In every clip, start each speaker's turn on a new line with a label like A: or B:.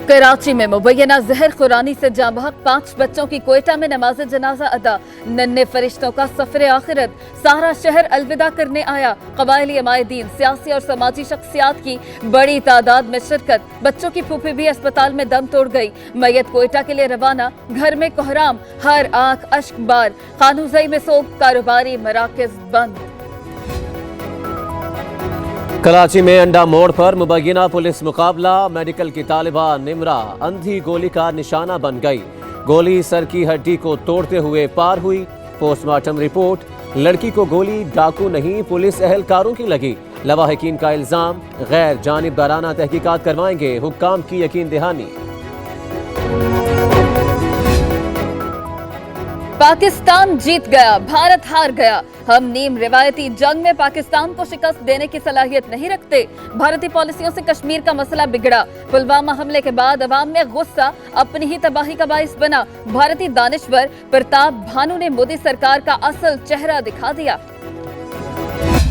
A: कराची में मुबैना जहर खुरानी से जाँ बहक 5 बच्चों की कोयटा में नमाज जनाजा अदा। नन्हे फरिश्तों का सफर आखिरत, सारा शहर अलविदा करने आया। कबायली अमायदीन, सियासी और समाजी शख्सियात की बड़ी तादाद में शिरकत। बच्चों की फूफी भी अस्पताल में दम तोड़ गई। मैयत कोयटा के लिए रवाना, घर में कोहराम, हर आंख अश्क बार। कानूज़ई में सोग, कारोबारी मराकज बंद।
B: कराची में अंडा मोड़ पर मुबैना पुलिस मुकाबला, मेडिकल की तालिबा निमरा अंधी गोली का निशाना बन गई। गोली सर की हड्डी को तोड़ते हुए पार हुई। पोस्टमार्टम रिपोर्ट, लड़की को गोली डाकू नहीं पुलिस एहलकारों की लगी। लवाहिकीन का इल्जाम, गैर जानिबदाराना तहकीकात करवाएंगे, हुक्काम की यकीन दहानी।
A: पाकिस्तान जीत गया, भारत हार गया। हम नीम रिवायती जंग में पाकिस्तान को शिकस्त देने की सलाहियत नहीं रखते। भारतीय पॉलिसियों से कश्मीर का मसला बिगड़ा। पुलवामा हमले के बाद अवाम में गुस्सा अपनी ही तबाही का बाइस बना। भारतीय दानिश्वर प्रताप भानु ने मोदी सरकार का असल चेहरा दिखा दिया।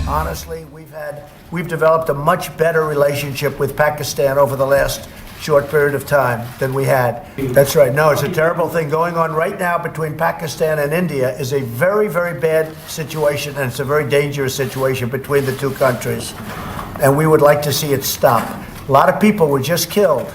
C: Honestly, we've developed a much better relationship with Pakistan over the last short period of time than we had. That's right. No, it's a terrible thing going on right now between Pakistan and India is a very, very bad situation, and it's a very dangerous situation between the two countries. And we would like to see it stop. A lot of people were just killed.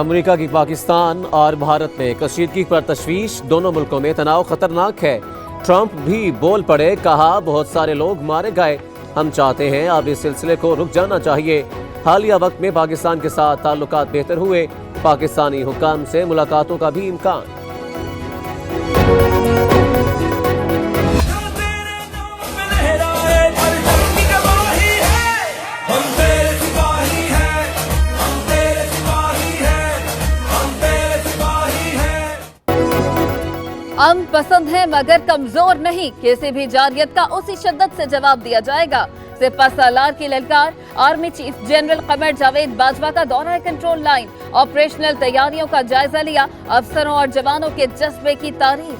B: America की पाकिस्तान और भारत में कशीदगी पर तशवीश, दोनों मुल्कों में तनाव खतरनाक है। ट्रंप भी बोल पड़े, कहा बहुत सारे लोग मारे गए। हम चाहते हैं अब इस सिलसिले को रुक जाना चाहिए। हालिया वक्त में पाकिस्तान के साथ ताल्लुकात बेहतर हुए। पाकिस्तानी हुक्काम से मुलाकातों का भी इम्कान।
A: हम पसंद हैं मगर कमजोर नहीं, किसी भी जारियत का उसी शिद्दत से जवाब दिया जाएगा। सिपा सालार की ललकार, army chief general Qamar Javed Bajwa का दौरा कंट्रोल लाइन, ऑपरेशनल तैयारियों का जायजा लिया, अफसरों और जवानों के जज्बे की तारीफ।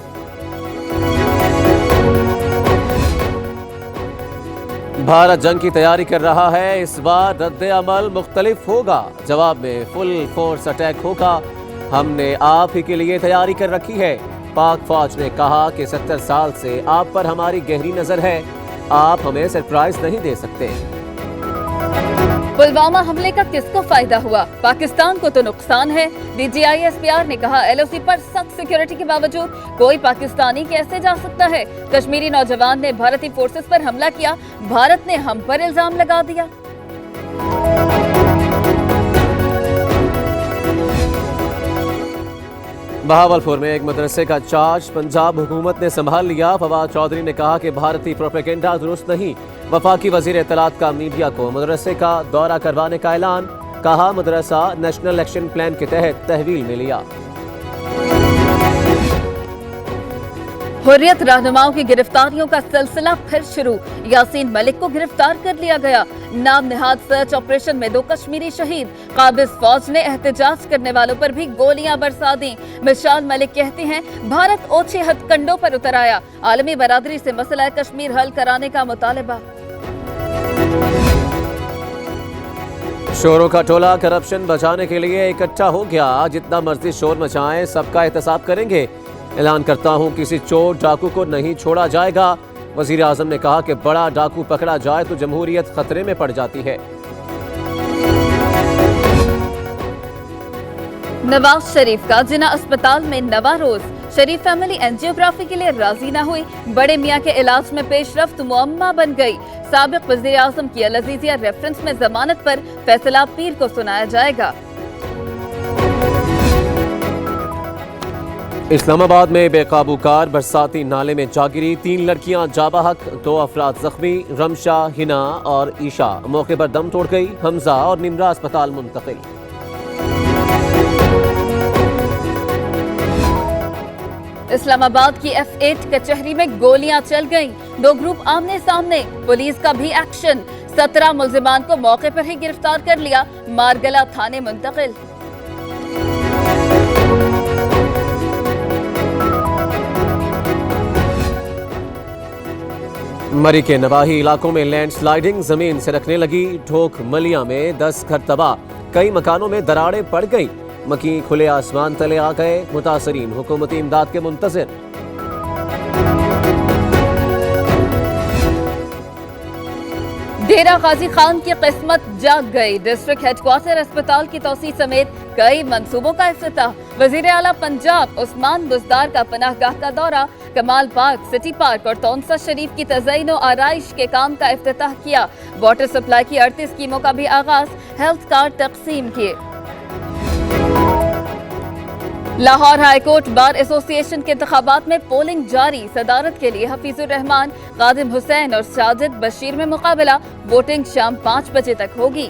B: भारत जंग की तैयारी कर रहा है, इस बार रद्द अमल मुख्तलिफ होगा। जवाब में फुल फोर्स अटैक होगा। हमने आप ही के लिए तैयारी कर रखी है। पाक फौज ने कहा कि 70 साल से आप पर हमारी गहरी नजर है, आप हमें सरप्राइज नहीं दे सकते।
A: पुलवामा हमले का किसको फायदा हुआ? पाकिस्तान को तो नुकसान है। DGI SPR ने कहा, LOC पर सख्त सिक्योरिटी के बावजूद कोई पाकिस्तानी कैसे जा सकता है? कश्मीरी नौजवान ने भारतीय फोर्सेस पर हमला किया, भारत ने हम पर इल्जाम लगा दिया।
B: बहावलपुर में एक मदरसे का चार्ज पंजाब हुकूमत ने संभाल लिया। फवाद चौधरी ने कहा कि भारतीय प्रोपेगेंडा दुरुस्त नहीं। वफाकी वजीर इत्तलात का मीडिया को मदरसे का दौरा करवाने का ऐलान, कहा मदरसा नेशनल एक्शन प्लान के तहत तहवील में लिया।
A: हुर्रियत रहनुमाओं की गिरफ्तारियों का सिलसिला फिर शुरू। यासीन मलिक को गिरफ्तार कर लिया गया। नाम निहाद सर्च ऑपरेशन में 2 कश्मीरी शहीद। काबिज फौज ने एहतजाज करने वालों पर भी गोलियां बरसा दी। मिशाल मलिक कहती हैं, भारत ओछे हथकंडों पर उतर आया। आलमी बरादरी से मसला कश्मीर हल कराने का मुतालबा।
B: शोरों का टोला करप्शन बचाने के लिए इकट्ठा हो गया। जितना मर्जी शोर मचाएं, सबका एहतसाब करेंगे। ऐलान करता हूं, किसी चोर डाकू को नहीं छोड़ा जाएगा। वजीर आजम ने कहा कि बड़ा डाकू पकड़ा जाए तो जमहूरियत खतरे में पड़ जाती है।
A: नवाज शरीफ का जिना अस्पताल में नवा रोज। शरीफ फैमिली एंजियोग्राफी के लिए राजी न हुई। बड़े मियां के इलाज में पेशरफ्त मुअम्मा बन गई। साबिक वजीर आजम की अल-अजीजिया रेफरेंस में जमानत पर फैसला पीर को सुनाया जाएगा।
B: इस्लामाबाद में बेकाबू कार बरसाती नाले में जा गिरी। 3 लड़कियां जाबाहक, 2 अफराद जख्मी। रमशा, हिना और ईशा मौके पर दम तोड़ गई। हमजा और निमरा अस्पताल मुंतकिल।
A: इस्लामाबाद की F8 कचहरी में गोलियां चल गईं। 2 ग्रुप आमने सामने, पुलिस का भी एक्शन। 17 मुल्जिमान को मौके पर ही गिरफ्तार कर लिया, मारगला थाने मुंतकिल।
B: मरी के नवाही इलाकों में लैंड स्लाइडिंग जमीन से रखने लगी। ढोक मलिया में 10 घर तबाह। कई मकानों में दरारें पड़ गईं। मकीन खुले आसमान तले आ गए। मुतासरीन हुकूमती इमदाद के मुंतज़िर।
A: डेरा गाजी खान की किस्मत जाग गई। डिस्ट्रिक्ट हेडक्वार्टर अस्पताल की तौसी समेत कई मंसूबों का इफ्तिताह। वजीर आला पंजाब उस्मान बुज़दार का पनाहगाह का दौरा, कमाल पार्क, सिटी पार्क और तौंसा शरीफ की तज़यीन व आराइश के काम का इफ्तिताह किया। वाटर सप्लाई की 38 स्कीमों का भी आगाज, हेल्थ कार्ड तकसीम किए। Lahore high court bar association के इंतखाबात में पोलिंग जारी। सदारत के लिए हफीजुर रहमान, कादिम हुसैन और साजिद बशीर में मुकाबला। वोटिंग शाम 5 बजे तक होगी।